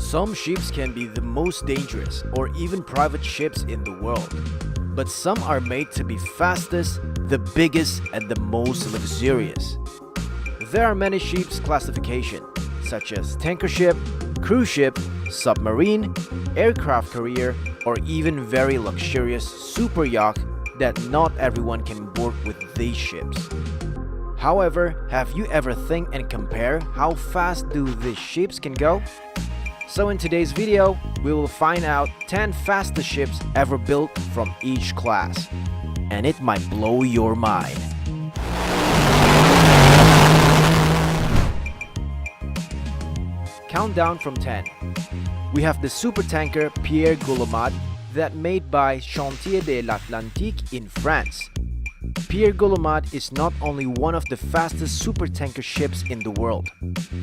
Some ships can be the most dangerous or even private ships in the world, but some are made to be fastest, the biggest, and the most luxurious. There are many ships classification, such as tanker ship, cruise ship, submarine, aircraft carrier, or even very luxurious super yacht that not everyone can board with these ships. However, have you ever think and compare how fast do these ships can go? So in today's video, we will find out 10 fastest ships ever built from each class. And it might blow your mind. Countdown from 10. We have the supertanker Pierre Guillemot that made by Chantier de l'Atlantique in France. Pierre Guillemot is not only one of the fastest supertanker ships in the world,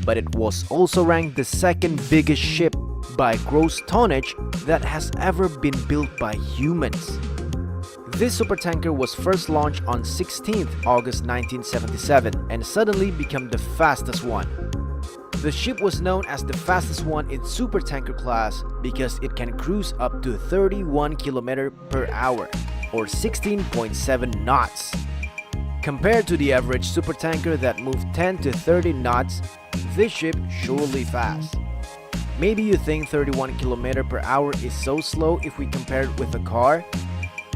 but it was also ranked the second biggest ship by gross tonnage that has ever been built by humans. This supertanker was first launched on 16th August 1977 and suddenly became the fastest one. The ship was known as the fastest one in supertanker class because it can cruise up to 31 km per hour or 16.7 knots. Compared to the average supertanker that moved 10 to 30 knots, this ship surely fast. Maybe you think 31 km per hour is so slow if we compare it with a car,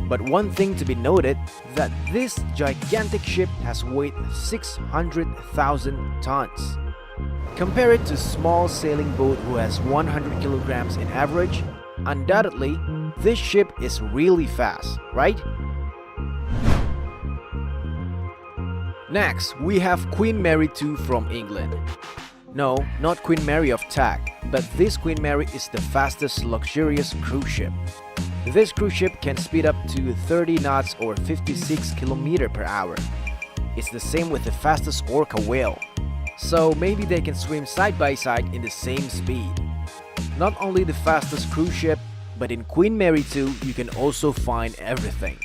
but one thing to be noted that this gigantic ship has weighed 600,000 tons. Compare it to small sailing boat who has 100 kilograms in average. Undoubtedly, this ship is really fast, right? Next, we have Queen Mary II from England. No, not Queen Mary of Tag, but this Queen Mary is the fastest luxurious cruise ship. This cruise ship can speed up to 30 knots or 56 km per hour. It's the same with the fastest orca whale. So maybe they can swim side by side in the same speed. Not only the fastest cruise ship, but in Queen Mary II you can also find everything.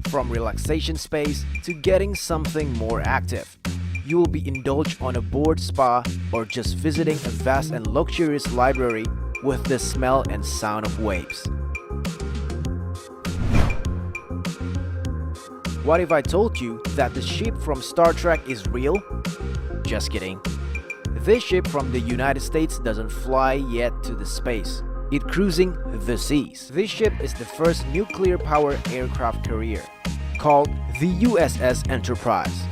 From relaxation space to getting something more active. You will be indulged on a board spa or just visiting a vast and luxurious library with the smell and sound of waves. What if I told you that the ship from Star Trek is real? Just kidding. This ship from the United States doesn't fly yet to the space. It's cruising the seas. This ship is the first nuclear-powered aircraft carrier, called the USS Enterprise.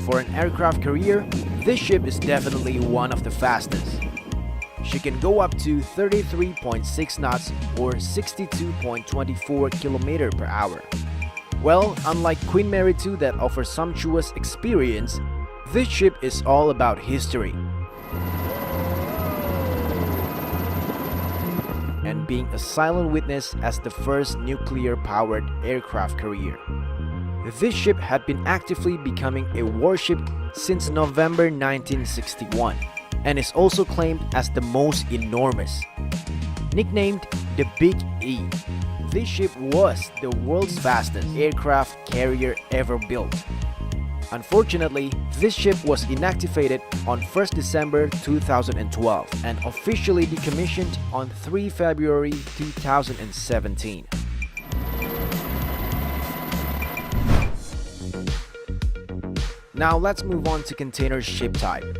For an aircraft carrier, this ship is definitely one of the fastest. She can go up to 33.6 knots or 62.24 km per hour. Well, unlike Queen Mary II that offers sumptuous experience, this ship is all about history and being a silent witness as the first nuclear-powered aircraft carrier. This ship had been actively becoming a warship since November 1961 and is also claimed as the most enormous. Nicknamed the Big E, this ship was the world's fastest aircraft carrier ever built. Unfortunately, this ship was inactivated on 1st December 2012 and officially decommissioned on 3 February 2017. Now let's move on to container ship type.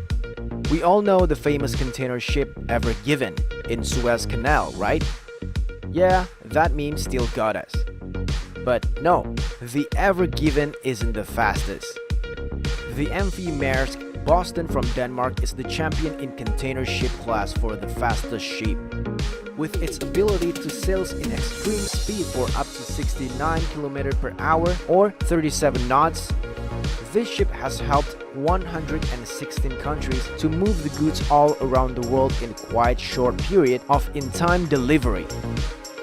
We all know the famous container ship Ever Given in Suez Canal, right? Yeah, that meme still got us. But no, the Ever Given isn't the fastest. The MV Maersk Boston from Denmark is the champion in container ship class for the fastest ship. With its ability to sail in extreme speed for up to 69 km per hour or 37 knots, this ship has helped 116 countries to move the goods all around the world in a quite short period of in-time delivery.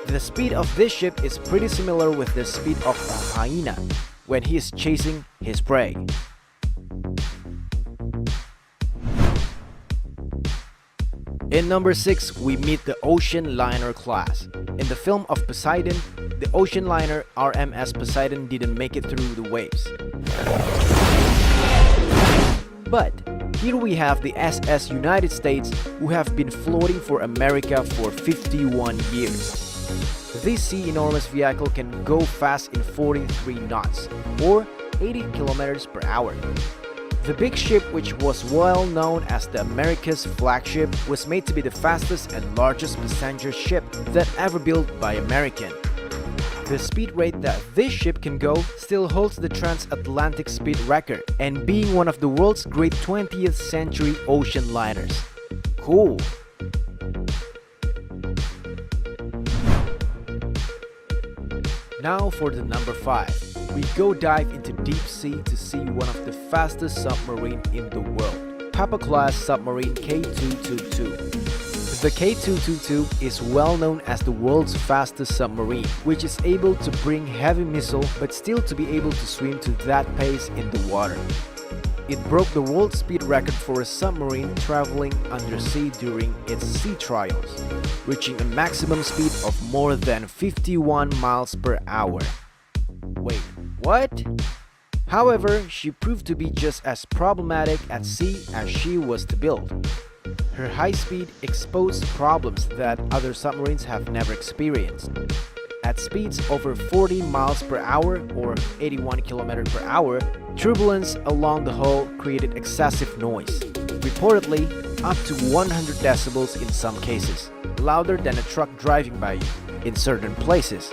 The speed of this ship is pretty similar with the speed of a hyena when he is chasing his prey. In number 6, we meet the Ocean Liner class. In the film of Poseidon, the ocean liner RMS Poseidon didn't make it through the waves. But Here we have the SS United States, who have been floating for America for 51 years. This sea-enormous vehicle can go fast in 43 knots, or 80 kilometers per hour. The big ship, which was well known as the America's flagship, was made to be the fastest and largest passenger ship that ever built by American. The speed rate that this ship can go still holds the transatlantic speed record, and being one of the world's great 20th century ocean liners. Cool! Now for the number 5. We go dive into deep sea to see one of the fastest submarine in the world, Papa-class submarine K222. The K222 is well known as the world's fastest submarine, which is able to bring heavy missile but still to be able to swim to that pace in the water. It broke the world speed record for a submarine traveling undersea during its sea trials, reaching a maximum speed of more than 51 miles per hour. Wait, what? However, she proved to be just as problematic at sea as she was to build. Her high speed exposed problems that other submarines have never experienced. At speeds over 40 miles per hour or 81 km per hour, turbulence along the hull created excessive noise, reportedly up to 100 decibels in some cases, louder than a truck driving by you in certain places.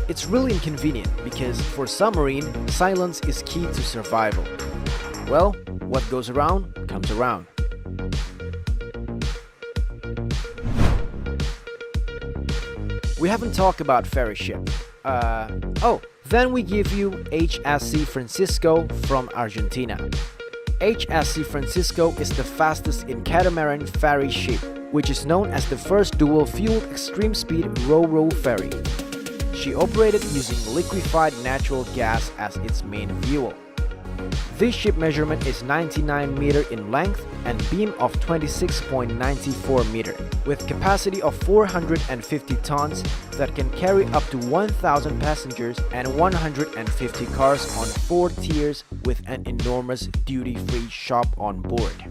It's really inconvenient because for submarine, silence is key to survival. Well, what goes around comes around. We haven't talked about ferry ship. Then we give you HSC Francisco from Argentina. HSC Francisco is the fastest in catamaran ferry ship, which is known as the first dual-fueled extreme-speed ro-ro ferry. She operated using liquefied natural gas as its main fuel. This ship measurement is 99 meter in length and beam of 26.94 meter, with capacity of 450 tons that can carry up to 1,000 passengers and 150 cars on 4 tiers with an enormous duty-free shop on board.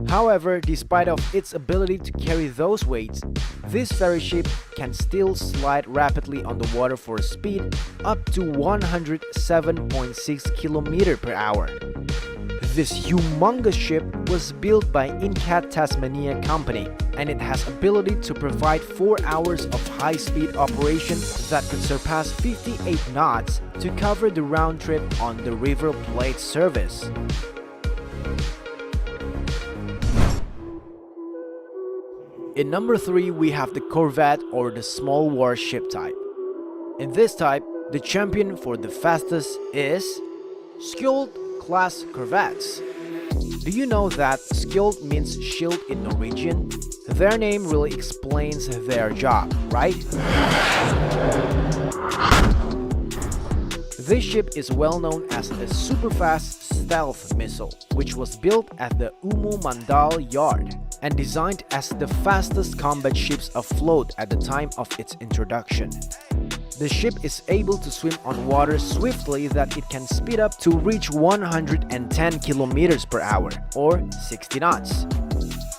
However, despite of its ability to carry those weights, this ferry ship can still slide rapidly on the water for a speed up to 107.6 km per hour. This humongous ship was built by Incat Tasmania Company, and it has ability to provide 4 hours of high-speed operation that could surpass 58 knots to cover the round trip on the River Plate service. In number 3, we have the corvette or the small warship type. In this type, the champion for the fastest is Skjold-class corvettes. Do you know that Skjold means shield in Norwegian? Their name really explains their job, right? This ship is well known as a super-fast stealth missile, which was built at the Umu Mandal yard and designed as the fastest combat ships afloat at the time of its introduction. The ship is able to swim on water swiftly that it can speed up to reach 110 kilometers per hour or 60 knots.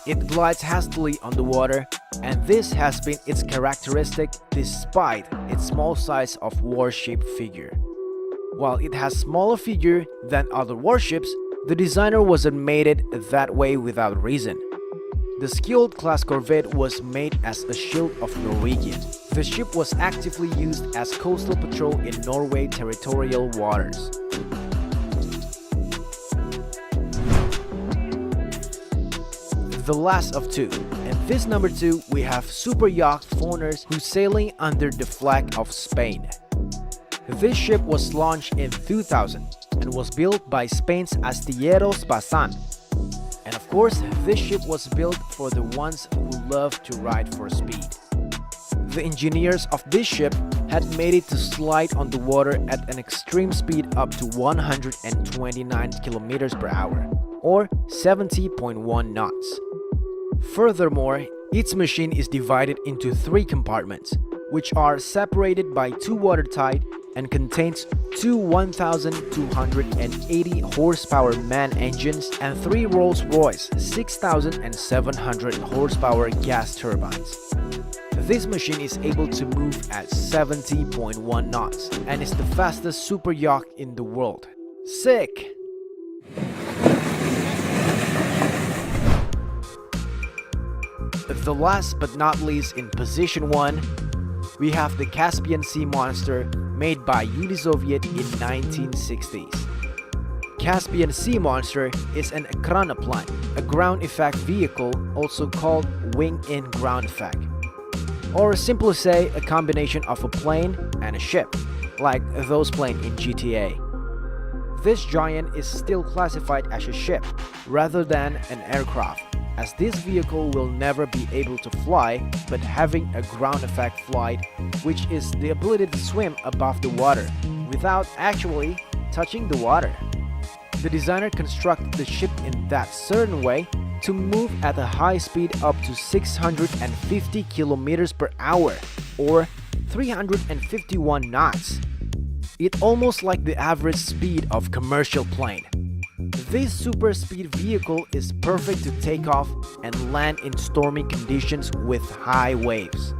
It glides hastily on the water, and this has been its characteristic despite its small size of warship figure. While it has smaller figure than other warships, the designer wasn't made it that way without reason. The Skjold-class corvette was made as a shield of Norwegian. The ship was actively used as coastal patrol in Norway territorial waters. The last of two. In this number 2, we have super yacht foreigners who sailing under the flag of Spain. This ship was launched in 2000 and was built by Spain's Astilleros Bazán. And of course, this ship was built for the ones who love to ride for speed. The engineers of this ship had made it to slide on the water at an extreme speed up to 129 kilometers per hour, or 70.1 knots. Furthermore, its machine is divided into 3 compartments, which are separated by 2 watertight and contains two 1,280 horsepower MAN engines and three Rolls-Royce 6,700 horsepower gas turbines. This machine is able to move at 70.1 knots and is the fastest super yacht in the world. Sick! The last but not least, in position 1, we have the Caspian Sea Monster made by Unisoviet in 1960s. Caspian Sea Monster is an ekranoplan, a ground effect vehicle, also called wing-in ground effect. Or simply say, a combination of a plane and a ship, like those planes in GTA. This giant is still classified as a ship rather than an aircraft, as this vehicle will never be able to fly, but having a ground effect flight, which is the ability to swim above the water without actually touching the water. The designer constructed the ship in that certain way to move at a high speed up to 650 kilometers per hour or 351 knots. It's almost like the average speed of commercial plane. This super speed vehicle is perfect to take off and land in stormy conditions with high waves.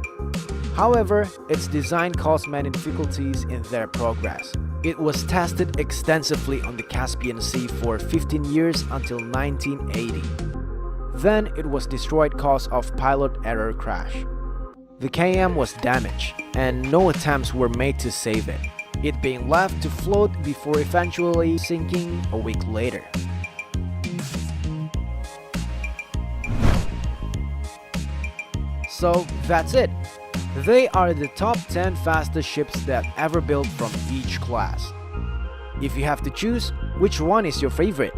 However, its design caused many difficulties in their progress. It was tested extensively on the Caspian Sea for 15 years until 1980. Then it was destroyed cause of pilot error crash. The KM was damaged and no attempts were made to save it, it being left to float before eventually sinking a week later. So that's it. They are the top 10 fastest ships that ever built from each class. If you have to choose, which one is your favorite?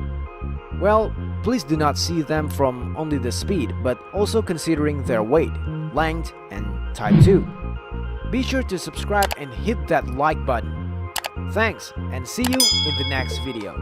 Well, please do not see them from only the speed, but also considering their weight, length, and type 2. Be sure to subscribe and hit that like button. Thanks, and see you in the next video.